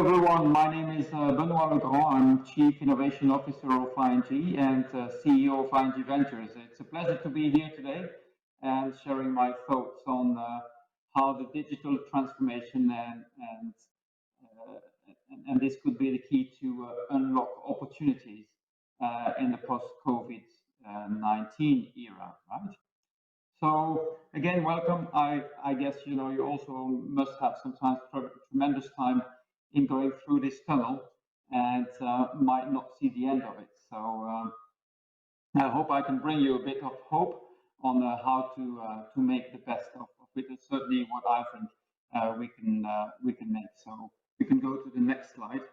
everyone. My name is Benoit Legrand. I'm Chief Innovation Officer of ING and CEO of ING Ventures. It's a pleasure to be here today and sharing my thoughts on how the digital transformation uh, and this could be the key to unlock opportunities in the post-COVID-19 era, right? So again, welcome. I guess you also must have sometimes tremendous time in going through this tunnel and might not see the end of it. So I hope I can bring you a bit of hope on how to make the best of it. It's certainly what I think we can make. So we can go to the next slide.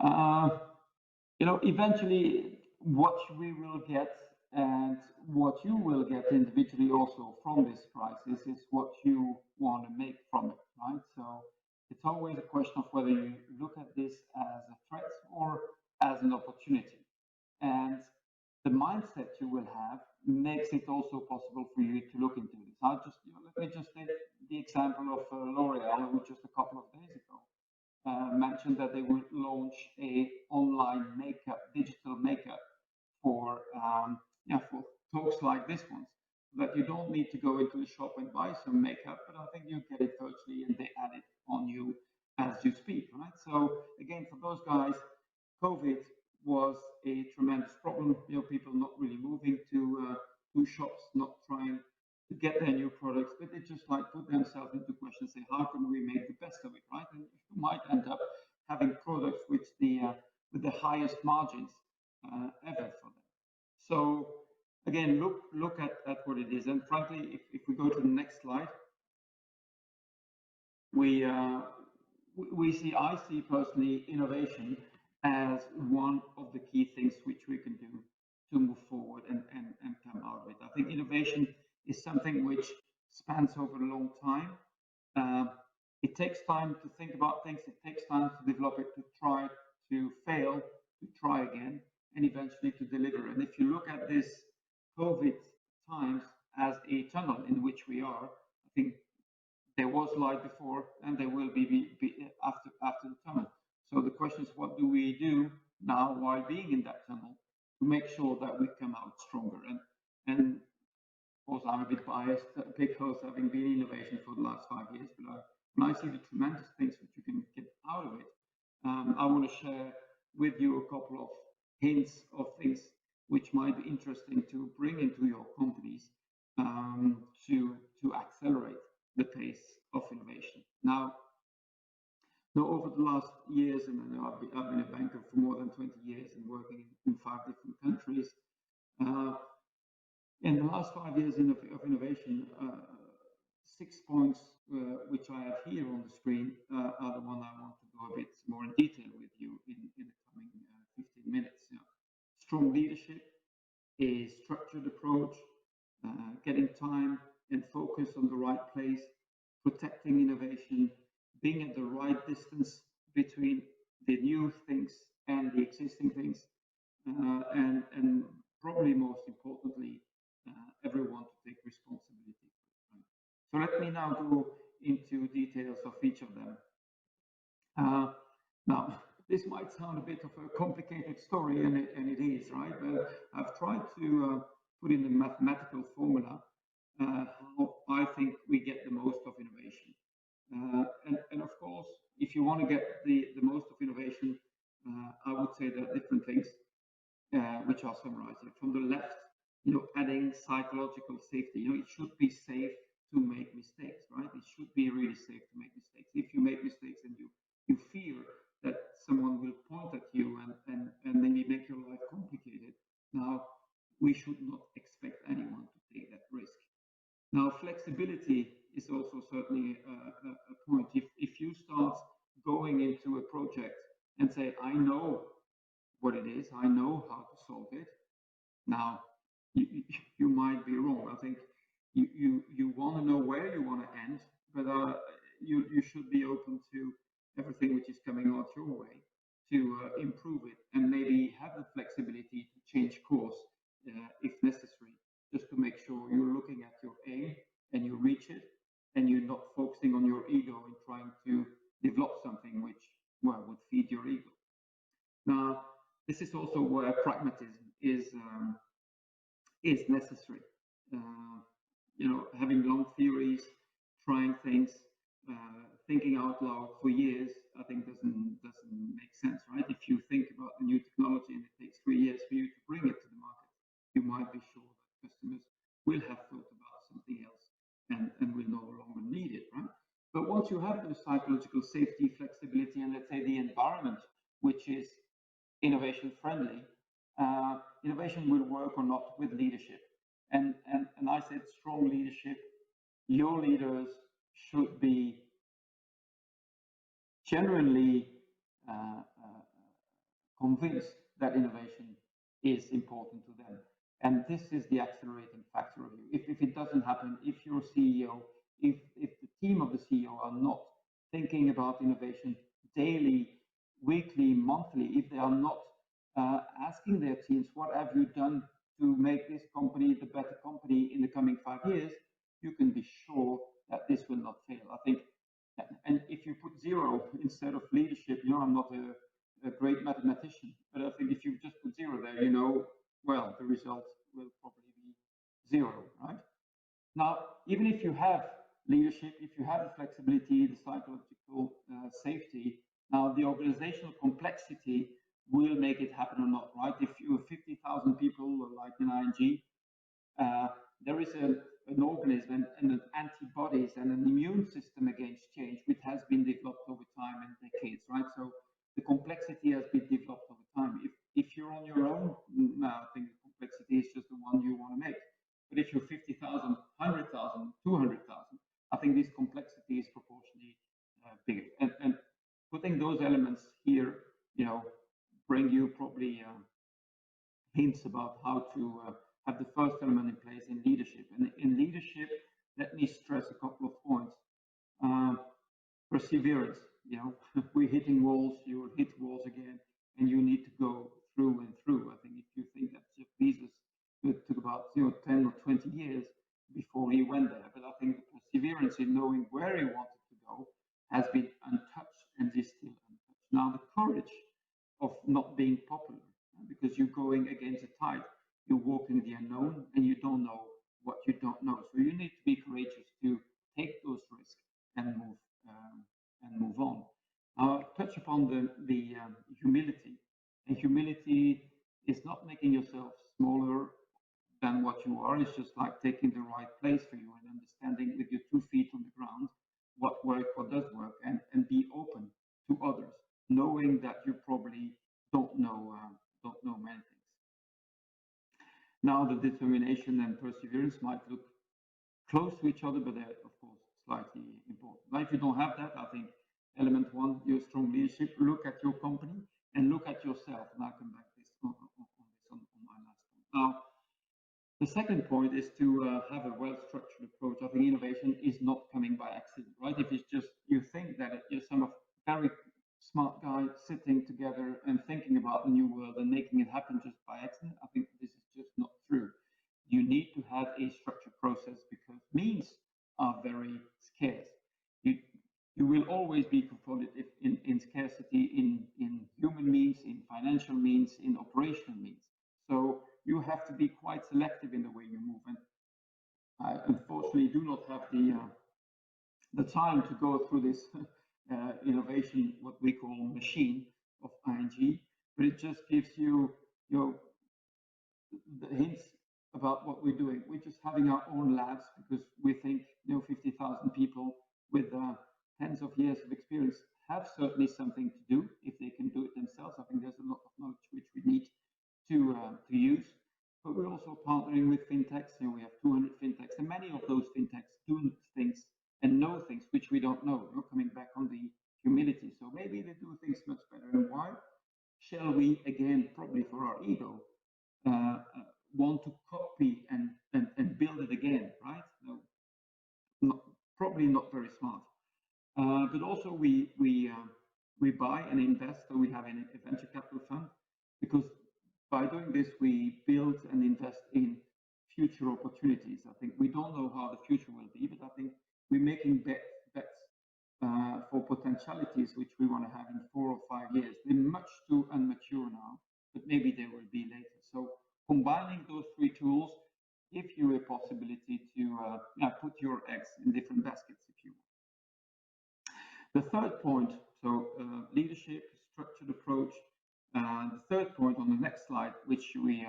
Uh, Eventually, what we will get and what you will get individually also from this crisis is what you want to make from it, right? So it's always a question of whether you look at this as a threat or as an opportunity. And the mindset you will have makes it also possible for you to look into this. Let me just take the example of L'Oreal, who just a couple of days ago mentioned that they would launch a online makeup, digital makeup for for talks like this one, so that you don't need to go into the shop and buy some makeup, but I think you get it virtually and they add it on you as you speak, right? So again, for those guys, COVID was a tremendous problem. People not really moving to shops, not trying to get their new products, but they just like put themselves into question, say, how can we make the best of it, right? And you might end up having products with the highest margins ever for them. So again, look at what it is. And frankly, if we go to the next slide, I see personally innovation as one of the key things which we can do to move forward and come out of it. I think innovation is something which spans over a long time. It takes time to think about things. It takes time to develop it, to try, to fail, to try again, and eventually to deliver. And if you look at this COVID times as a tunnel in which we are, I think there was light before and there will be after the tunnel. So the question is, what do we do now while being in that tunnel to make sure that we come out stronger? And of course, I'm a bit biased because having been in innovation for the last 5 years, but when I see the tremendous things that you can get out of it, I want to share with you a couple of hints of things which might be interesting to bring into your companies to accelerate the pace of innovation. Now, over the last years, and I know I've been a banker for more than 20 years and working in 5 different countries. In the last 5 years of innovation, 6 points which I have here on the screen are the one I want to go a bit more in detail with you in the coming 15 minutes. Strong leadership, a structured approach, getting time and focus on the right place, protecting innovation, being at the right distance between the new things and the existing things, and probably most importantly, everyone to take responsibility. So let me now go into details of each of them. Now, this might sound a bit of a complicated story, and it is, right? But I've tried to put in the mathematical formula how I think we get the most of innovation. And of course, if you want to get the most of innovation, I would say there are different things which are summarized here. From the left, adding psychological safety. It should be safe to make mistakes, right? It should be really safe to make mistakes. If you make mistakes and you fear that someone will point at you and maybe make your life complicated, now we should not expect anyone to take that risk. Now, flexibility is also certainly a point. If you start going into a project and say, I know what it is, I know how to solve it, now you might be wrong. I think you want to know where you want to end, but you should be open to everything which is coming out your way to improve it and maybe have the flexibility to change course if necessary, just to make sure you're looking at your aim and you reach it and you're not focusing on your ego and trying to develop this is also where pragmatism is necessary. Uh, Having long theories, trying things, thinking out loud for years, I think doesn't make sense, right? If you think about a new technology and it takes 3 years for you to bring it to the market, you might be sure that customers will have thought about something else and will no longer need it, right? But once you have those psychological safety, flexibility, and let's say the environment, which is innovation friendly, innovation will work or not with leadership. And I said strong leadership. Your leaders should be genuinely uh, uh, convinced that innovation is important to them. And this is the accelerating factor of you. If it doesn't happen, if your CEO, if the team of the CEO are not thinking about innovation daily, weekly, monthly, if they are not asking their teams, what have you done to make this company the better company in the coming 5 years, you can be sure that this will not fail. I think, and if you put zero instead of leadership, I'm not a great mathematician, but I think if you just put zero there, well, the result will probably be zero, right? Now, even if you have leadership, if you have the flexibility, the psychological safety, now the organizational complexity will make it happen or not, right? If you have 50,000 people like in ING, there is an organism and antibodies and an immune system against change, which has been developed over time and decades, right? So the complexity has been developed over time. If you're on your own, I think the complexity is just the one you want to make. But if you're 50,000, 100,000, 200,000, I think this complexity is proportionally bigger. And putting those elements here, bring you probably hints about how to have the first element in place in leadership. And in leadership, let me stress a couple of points. Perseverance, we're hitting walls, you will hit walls again, and you need to go through and through. I think if you think that Jeff Bezos, it took about 10 or 20 years before he went there, but I think the perseverance in knowing where he wanted to go has been untouched and is still untouched. Now, the courage of not being popular, because you're going against the tide, you're walking the unknown, and you don't know what you don't know. So you need to be courageous to take those risks and move on. I'll touch upon the humility. And humility is not making yourself smaller than what you are. It's just like taking the right place for you and understanding with your 2 feet on the ground what works, what does work, and be open to others, knowing that you probably don't know many things. Now, the determination and perseverance might look close to each other, but they're of course slightly important. Now, if you don't have that, I think element one, your strong leadership. Look at your company and look at yourself. And I'll come back on my last point. Now, the second point is to have a well-structured approach. I think innovation is not coming by accident, right? If it's just you think that you're some very smart guy sitting together and thinking about the new world and making it happen just by accident, I think this is just not true. You need to have a structured process because means are very scarce. You will always be confronted in scarcity in human means, in financial means, in operational means. So you have to be quite selective in the way you move. And I unfortunately do not have the time to go through this innovation, what we call machine of ING, but it just gives you the hints about what we're doing. We're just having our own labs because we think 50,000 people with tens of years of experience have certainly something to do if they can do it themselves. I think there's a lot of knowledge which we need to use. But we're also partnering with fintechs. We have 200 fintechs, and many of those fintechs do things and know things which we don't know. Coming back on the humility. So maybe they do things much better. And why? Shall we, again, probably for our ego, want to copy and build it again, right? No, probably not very smart. But also we buy and invest, so we have a venture capital fund, because by doing this, we build and invest in future opportunities. I think we don't know how the future will be, but I think we're making bets for potentialities which we want to have in 4 or 5 years. They're much too immature now, but maybe possibility to put your eggs in different baskets, if you want. The third point, so leadership, structured approach. The third point on the next slide, which I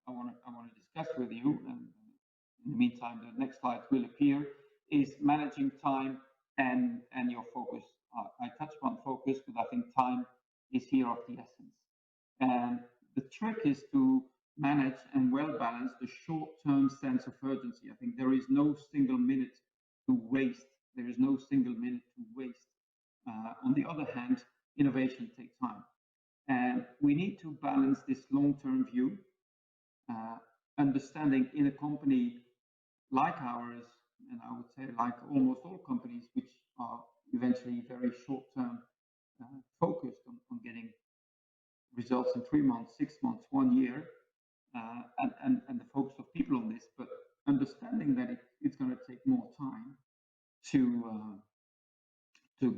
want to discuss with you, and in the meantime, the next slide will appear, is managing time and your focus. I touched on focus, but I think time is here of the essence. And the trick is to manage and well balance the short-term sense of urgency. I think there is no single minute to waste. There is no single minute to waste. On the other hand, innovation takes time. And we need to balance this long-term view, understanding in a company like ours, and I would say like almost all companies, which are eventually very short-term focused on getting results in 3 months, 6 months, 1 year, and the focus of people on this, but understanding that it's going to take more time to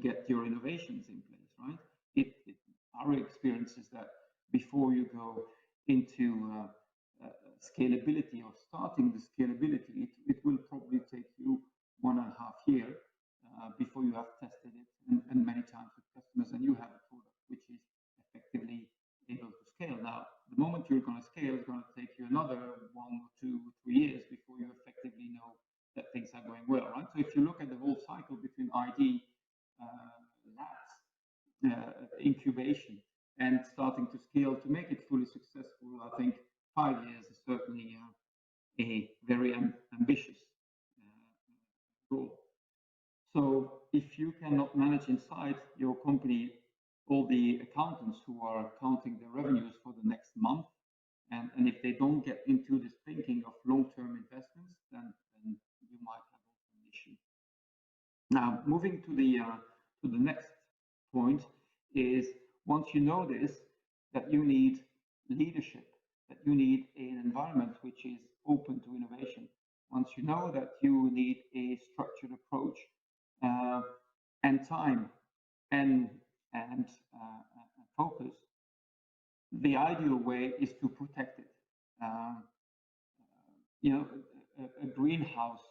get your innovations in place, right? Our experience is that before you go into scalability or starting the scalability, it will probably take you 1.5 years before you have tested it and many times with customers, and you have a product which is effectively able to scale. Now, the moment you're going to scale, it's going to take you another 1 or 2 or 3 years before you effectively know that things are going well, right? So if you look at the whole cycle between ID, labs, incubation, and starting to scale to make it fully successful, I think 5 years is certainly a very ambitious goal. So if you cannot manage inside your company all the accountants who are counting the revenues for the next month, and if they don't get into this thinking of long-term investments, then you might have an issue. Now, moving to the next point is, once you know this, that you need leadership, that you need an environment which is open to innovation. Once you know that you need a structured approach and time and focus, the ideal way is to protect it. A greenhouse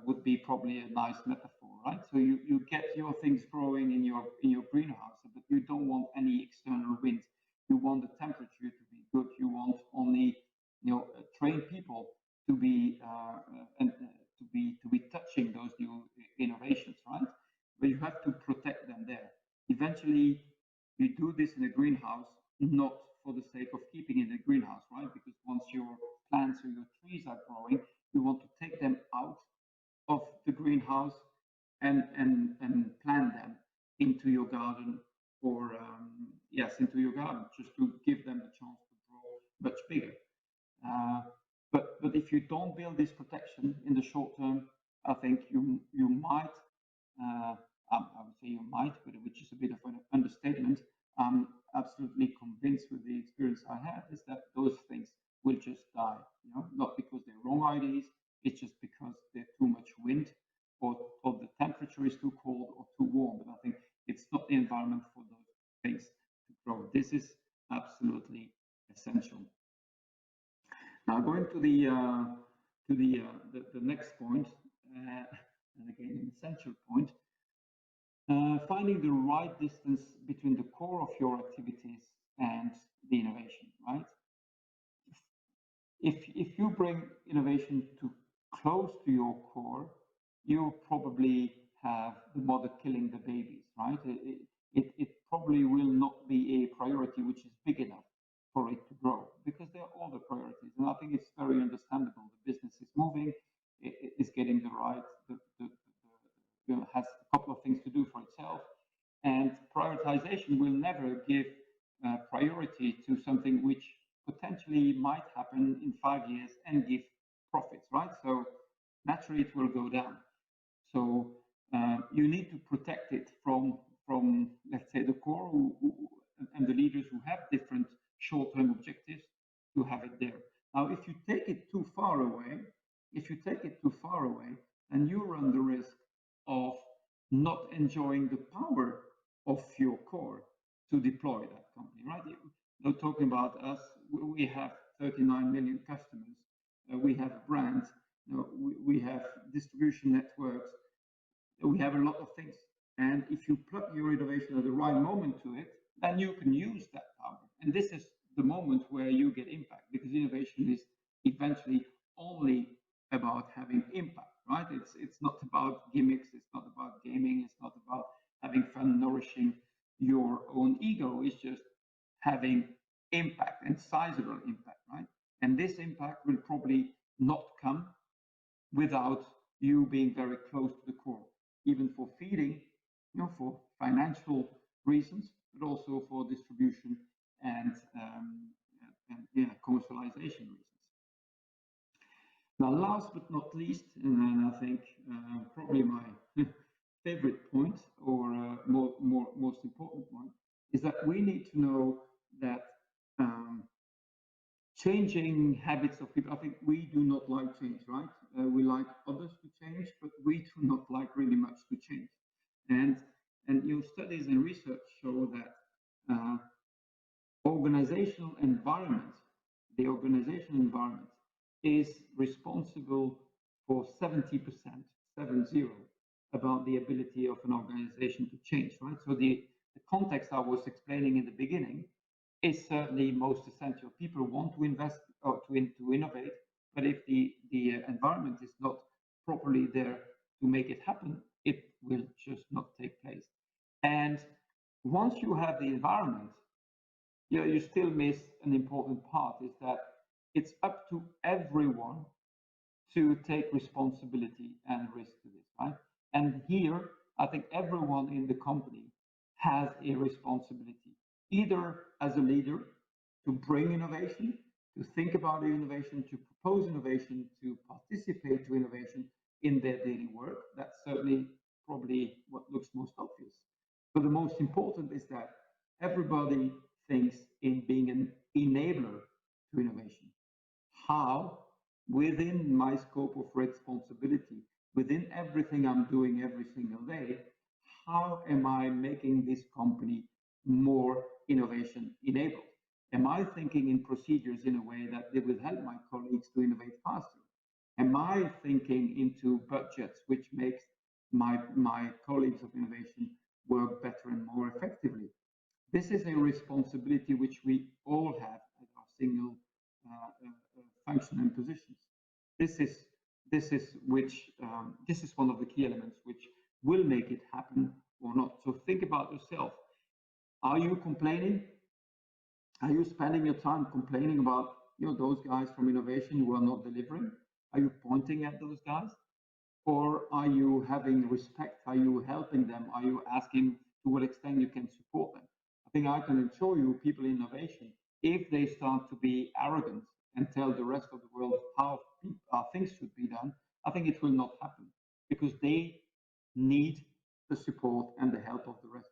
would be probably a nice metaphor, right? So you get your things growing in your greenhouse, but you don't want any external wind. You want the temperature to be good. You want only trained people to be touching those new innovations, right? But you have to protect them there. Eventually, you do this in a greenhouse, not for the sake of keeping it in a greenhouse, right? Because once your plants or your trees are growing, you want to take them out of the greenhouse and plant them into your garden, or into your garden, just to give them the chance to grow much bigger. But if you don't build this protection in the short term, I think you might, I would say you might, but which is a bit of an understatement. I'm absolutely convinced with the experience I had is that those things will just die. Not because they're wrong ideas, it's just because there's too much wind, or the temperature is too cold or too warm. But I think it's not the environment for those things to grow. This is absolutely essential. Now, going to the next point, and again an essential point, finding the right distance between the core of your activities and the innovation, right? If you bring innovation too close to your core, you probably have the mother killing the babies, right? It probably will not be a priority which is big enough for it to grow, because there are other priorities. And I think it's very understandable. The business is moving, it is getting the right, has a couple of things to do for itself. And prioritization will never give priority to something which potentially might happen in 5 years and give profits, right? So naturally it will go down. So you need to protect it from let's say the core and the leaders who have different short-term objectives, to have it there. Now, if you take it too far away, then you run the risk of not enjoying the power of your core to deploy that company, right? Not talking about us, we have 39 million customers. we have a brand, we have distribution networks, we have a lot of things. And if you plug your innovation at the right moment to it, then you can use that power. And this is the moment where you get impact, because innovation is eventually only about having impact, right? It's not about gimmicks, it's not about gaming, it's not about having fun, nourishing your own ego. It's just having impact, and sizable impact, right? And this impact will probably not come without you being very close to the core, even for feeding, for financial reasons, but also for distribution and commercialization reasons. Now, last but not least, and then I think probably my favorite point, or most important one, is that we need to know that changing habits of people. I think we do not like change, right? We like others to change, but we do not like really much to change. And studies and research show that organizational environment, the organizational environment, is responsible for 70%, 70, about the ability of an organization to change, right? So the context I was explaining in the beginning is certainly most essential. People want to invest or to innovate, but if the environment is not properly there to make it happen, it will just not take place. And once you have the environment, you still miss an important part, is that it's up to everyone to take responsibility and risk to this, right? And here, I think everyone in the company has a responsibility, either as a leader to bring innovation, to think about innovation, to propose innovation, to participate to innovation in their daily work. That's certainly probably what looks most obvious. But the most important is that everybody thinks in being an enabler to innovation. How, within my scope of responsibility, within everything I'm doing every single day, how am I making this company more innovation enabled? Am I thinking in procedures in a way that they will help my colleagues to innovate faster? Am I thinking into budgets which makes my colleagues of innovation work better and more effectively? This is a responsibility which we all have at our single function and positions. This is one of the key elements which will make it happen or not. So think about yourself. Are you complaining? Are you spending your time complaining about those guys from innovation who are not delivering? Are you pointing at those guys? Or are you having respect? Are you helping them? Are you asking to what extent you can support them? I think I can assure you, people in innovation, if they start to be arrogant and tell the rest of the world how things should be done, I think it will not happen, because they need the support and the help of the rest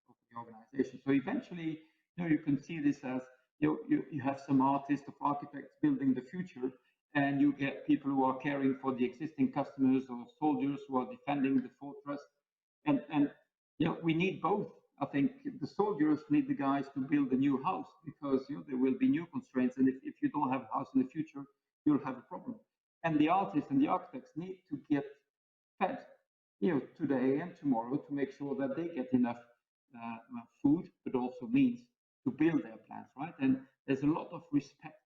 of the organization. So eventually, you can see this as you have some artists or architects building the future, and you get people who are caring for the existing customers, or soldiers who are defending the fortress. And we need both. I think the soldiers need the guys to build a new house, because there will be new constraints, and if you don't have a house in the future, you'll have a problem. And the artists and the architects need to get fed, today and tomorrow, to make sure that they get enough food, but also means to build their plans, right? And there's a lot of respect,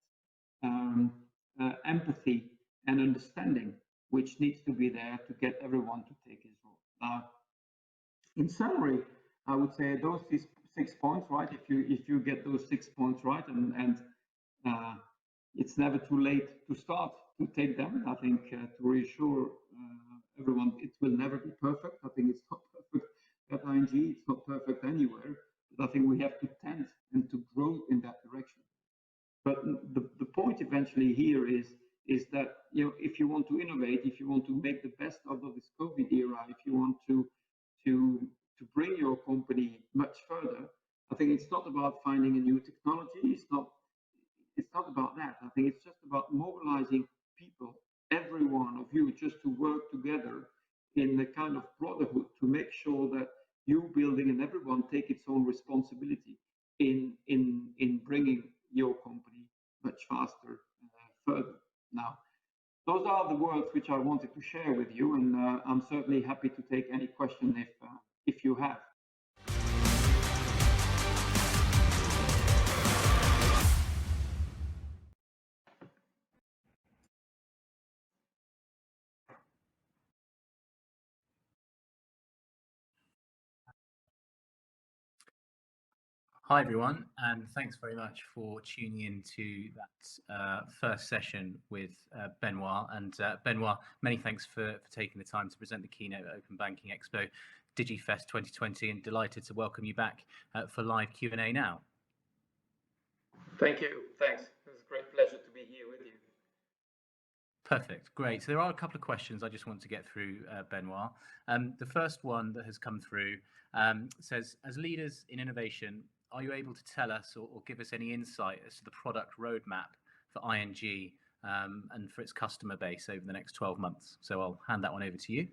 empathy, and understanding which needs to be there to get everyone to take his role. Now, in summary, I would say those 6 points, right? If you get those 6 points right, and it's never too late to start to take them. I think to reassure everyone, it will never be perfect. I think it's not perfect at ING, it's not perfect anywhere. But I think we have to tend and to grow in that direction. But the point eventually here is that if you want to innovate, if you want to make the best out of this COVID era, if you want to bring your company much further, I think it's not about finding a new technology. It's not about that. I think it's just about mobilizing people, every one of you, just to work together in the kind of brotherhood to make sure that you building and everyone take its own responsibility in bringing your company much faster further. Now, those are the words which I wanted to share with you, and I'm certainly happy to take any question if you have. Hi everyone, and thanks very much for tuning in to that first session with Benoit. And Benoit, many thanks for taking the time to present the Keynote Open Banking Expo DigiFest 2020, and delighted to welcome you back for live Q&A now. Thank you. Thanks. It's a great pleasure to be here with you. Perfect. Great. So there are a couple of questions I just want to get through, Benoit. The first one that has come through says, as leaders in innovation, are you able to tell us or give us any insight as to the product roadmap for ING and for its customer base over the next 12 months? So I'll hand that one over to you.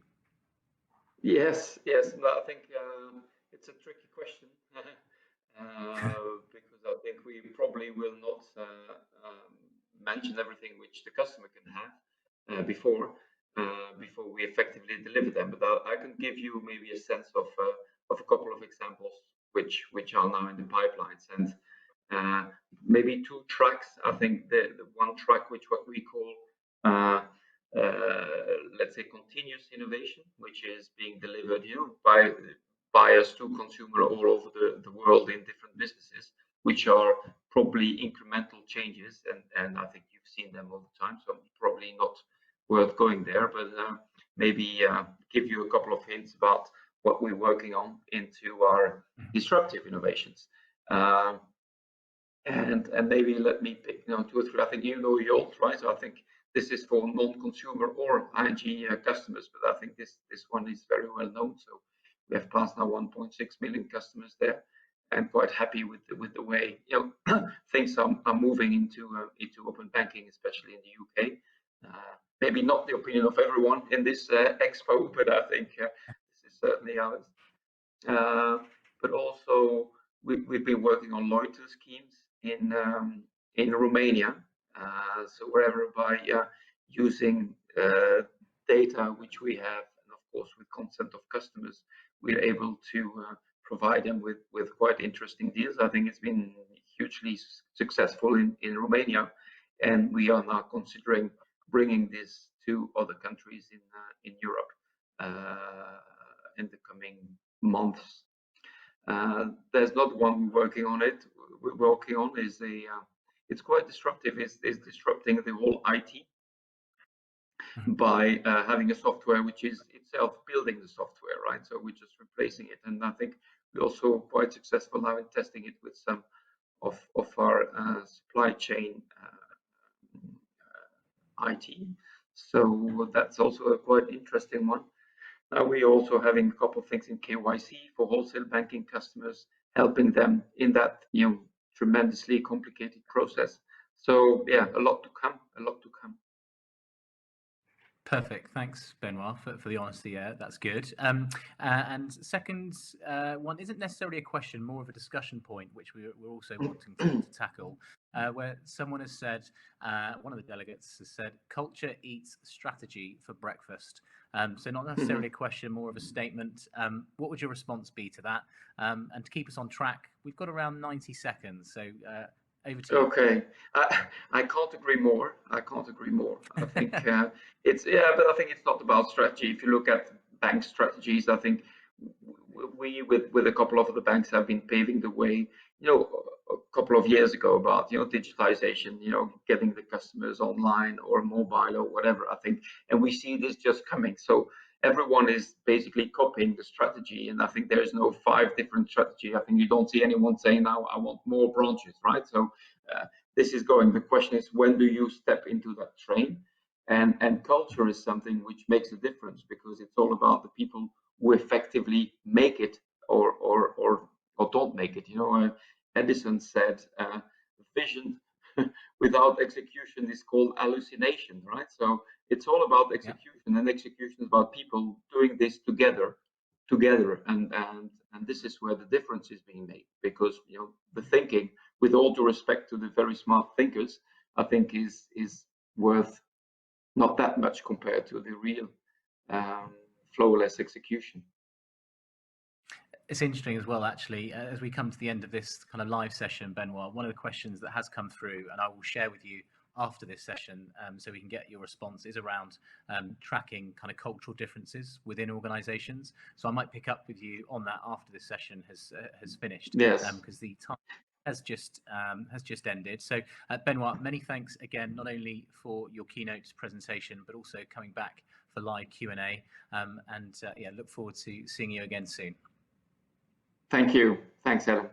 Yes, yes. No, I think it's a tricky question because I think we probably will not mention everything which the customer can have before we effectively deliver them. But I can give you maybe a sense of a couple of examples which are now in the pipelines, and maybe two tracks. I think the one track which what we call let's say continuous innovation, which is being delivered, by buyers to consumer all over the world in different businesses, which are probably incremental changes, and I think you've seen them all the time, so probably not worth going there, but maybe give you a couple of hints about what we're working on into our disruptive innovations. And maybe let me pick two or three. I think Yolt, right? So I think this is for non-consumer or ING customers, but I think this one is very well known. So we have passed now 1.6 million customers there, and quite happy with the way things are moving into open banking, especially in the UK. Maybe not the opinion of everyone in this expo, but I think this is certainly ours. But also we've been working on loyalty schemes in Romania. So wherever by using data which we have, and of course with consent of customers, we're able to provide them with quite interesting deals. I think it's been hugely successful in Romania, and we are now considering bringing this to other countries in Europe in the coming months. There's not one working on it. We're working on is it's quite disruptive. Is disrupting the whole IT by having a software which is itself building the software, right? So we're just replacing it, and I think we're also quite successful now in testing it with some of our supply chain IT. So that's also a quite interesting one. Now we're also having a couple of things in KYC for wholesale banking customers, helping them in that tremendously complicated process. So yeah, a lot to come. Perfect. Thanks, Benoit, for the honesty there. That's good. And second one isn't necessarily a question, more of a discussion point, which we're also wanting to tackle, where someone has said, one of the delegates has said, culture eats strategy for breakfast. So not necessarily a question, more of a statement. What would your response be to that? And to keep us on track, we've got around 90 seconds. So over to you. Okay, I can't agree more. I think it's but I think it's not about strategy. If you look at bank strategies, I think we with a couple of other banks have been paving the way. A couple of years ago about digitalization, getting the customers online or mobile or whatever. I think, and we see this just coming. So everyone is basically copying the strategy, and I think there's no 5 different strategy. I think you don't see anyone saying now I want more branches, right? So this is going. The question is, when do you step into that train? And culture is something which makes a difference, because it's all about the people who effectively make it or don't make it. Edison said, vision without execution is called hallucination, right? So it's all about execution, and execution is about people doing this together, and this is where the difference is being made, because the thinking, with all due respect to the very smart thinkers, I think is worth not that much compared to the real flowless execution. It's interesting as well, actually, as we come to the end of this kind of live session, Benoit, one of the questions that has come through, and I will share with you after this session, so we can get your response, is around tracking kind of cultural differences within organizations. So I might pick up with you on that after this session has finished, Yes. because the time has just ended. So Benoit, many thanks again, not only for your keynote presentation, but also coming back for live Q&A, and yeah, look forward to seeing you again soon. Thank you. Thanks, Adam.